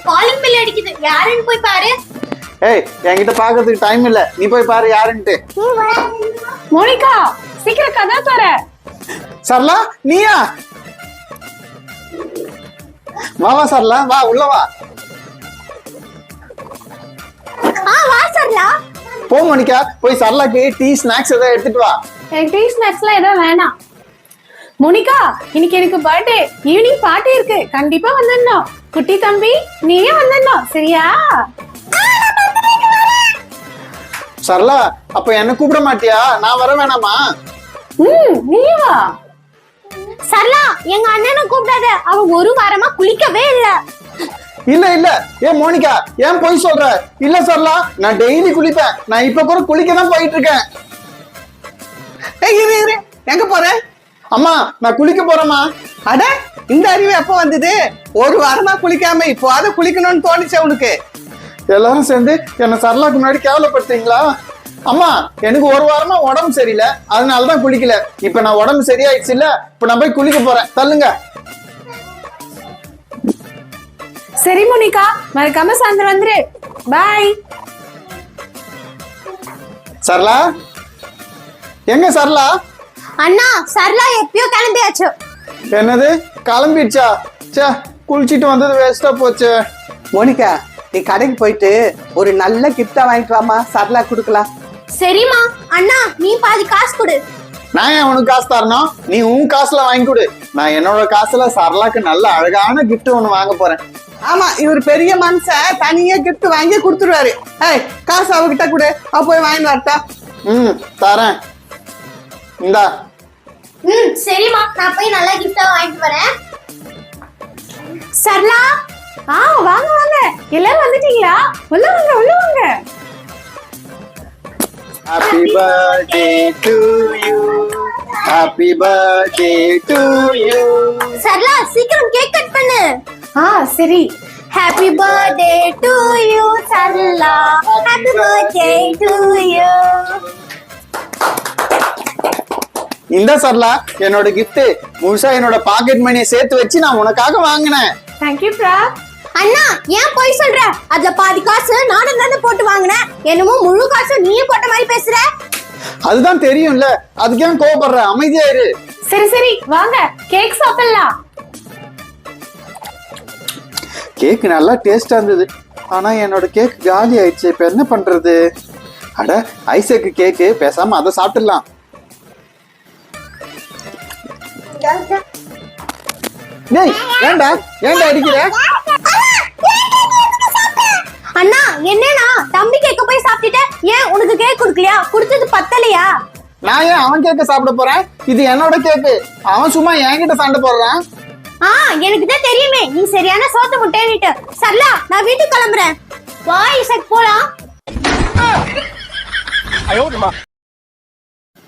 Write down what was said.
Calling bell அடிக்குது. யாருன்னு போய் பாரு. ஏய், என்கிட்ட பாக்குறதுக்கு டைம் இல்ல, நீ போய் பாரு யாருன்ட்டு. மோனிகா, சீக்கிரம் கதா தர. சரளா, நீயா? வா வா சரளா, வா உள்ள வா. வா சரளா. போ மோனிகா, போய் சரளாக்கு டீ ஸ்நாக்ஸ் ஏதாவது எடுத்துட்டு வா. எனக்கு டீ ஸ்நாக்ஸ்லாம் எதுவும் வேணாம். மோனிகா, இன்னைக்கு எனக்கு பர்த்டே. ஈவினிங் பார்ட்டி இருக்கு, கண்டிப்பா வந்துடணும். குட்டி தம்பி, நீயே வந்துடணும், சரியா? சரளா, அப்ப என்ன கூப்பிட மாட்டியா? நான் வர வேணாமா? நீயே வா. சரளா, எங்க அண்ணனை கூப்பிடாத. அவன் ஒரு வாரமா குளிக்கவே இல்ல. இல்ல இல்ல, ஏன் மோனிகா, ஏன் போய் சொல்ற? இல்ல சரளா, நான் டெய்லி குளிப்பேன். நான் இப்ப கூட குளிக்க தான் போயிட்டு இருக்கேன். எங்க போற? அம்மா, நான் குளிக்க போறேம்மா. அட, இந்த அறிவு எப்ப வந்தது? ஒரு வாரமா குளிக்காம இப்போ அதை குளிக்கணும்னு தோணுச்சு உனக்கு? எல்லாரும் சேர்ந்து என்ன சரளாக்கு முன்னாடி கேவலப்படுத்தீங்களா? அம்மா, எனக்கு ஒரு வாரமா உடம்பு சரியில்லை, அதனாலதான் குளிக்கல. இப்ப நான் உடம்பு சரியாயிடுச்சு இல்ல, இப்ப நான் போய் குளிக்க போறேன். தள்ளுங்க. சரி மோனிகா, மறக்காம சாயந்தரம் வந்துரு. பாய். சரளா, எங்க சரளா? அண்ணா, சரளா எப்பயோ கிளம்பியாச்சு. என்னது கிளம்பிடுச்சா? சே, குளிச்சிட்டு வந்தது வேஸ்டா போச்சு. மோனிகா, நீ கடைக்கு போயிட்டு ஒரு நல்ல கிஃப்டா வாங்கிட்டு வாமா, சரளா கொடுக்கலாம். சரிம்மா. அண்ணா, நீ பாதி காசு கொடு. நான் ஏன் உனக்கு காசு தரணும்? நீ உன் காசுல வாங்கி கொடு. நான் என்னோட காசுல சரளாக்கு நல்ல அழகான கிஃப்ட் ஒண்ணு வாங்க போறேன். ஆமா, இவர் பெரிய மனுஷன், தனியா கிஃப்ட் வாங்கி கொடுத்துருவாரு. ஏய், காசு அவகிட்ட கொடு, அவ போய் வாங்கிட்டு வரட்டா? தரேன். இந்தா. சரிம்மா, நான் போய் நல்லா கிஃப்டா வாங்கிட்டு வரேன். சரளா, வாங்க வாங்க, எல்லாரும் வந்துட்டீங்களா? உள்ள வாங்க, உள்ள வாங்க. Happy birthday to you. Happy birthday to you. Sarala, சீக்கிரம் கேக் கட் பண்ணு. சரி. Happy birthday to you, Sarala. Happy birthday to you. இந்த சரளா, என்னோட கிஃப்ட். முழுசா என்னோட பாக்கெட் மணியை சேர்த்து வச்சு நான் உனக்காக வாங்கினேன். தேங்க்யூ பிரா. அண்ணா, ஏன் போய் சொல்ற? அதுல பாதி காசு நானும் தானே போட்டு வாங்கினேன். என்னமோ முழு காசு நீயே போட்ட மாதிரி பேசுற. அதுதான் தெரியும்ல, அதுக்கு ஏன் கோவப்படுற? அமைதியா இரு. சரி சரி, வாங்க கேக் சாப்பிடலாம். கேக் நல்லா டேஸ்டா இருந்தது, ஆனா என்னோட கேக் காலி ஆயிடுச்சு. இப்ப என்ன பண்றது? அட, ஐசக்கு கேக்கு, பேசாம அதை சாப்பிட்டுடலாம். டேய், ஏன்டா அடிக்கிற? அண்ணா, என்னன்னா தம்பி கேக்க போய் சாப்பிட்டுட்ட. ஏன் உனக்கு கேக் குடுக்கலையா? குடுத்தது பத்தலையா? நான் ஏன் அவன் கேக்க சாப்பிட போறேன்? இது என்னோட கேக்கு. அவன் சும்மா என்கிட்ட சண்டை போடுறான். எனக்கு தான் தெரியுமே, நீ சரியான சோத்து முட்டைன்னுட்டு. சரளா, நான் வீட்டுக்கு கிளம்புறேன். வா இசக், போலாம்.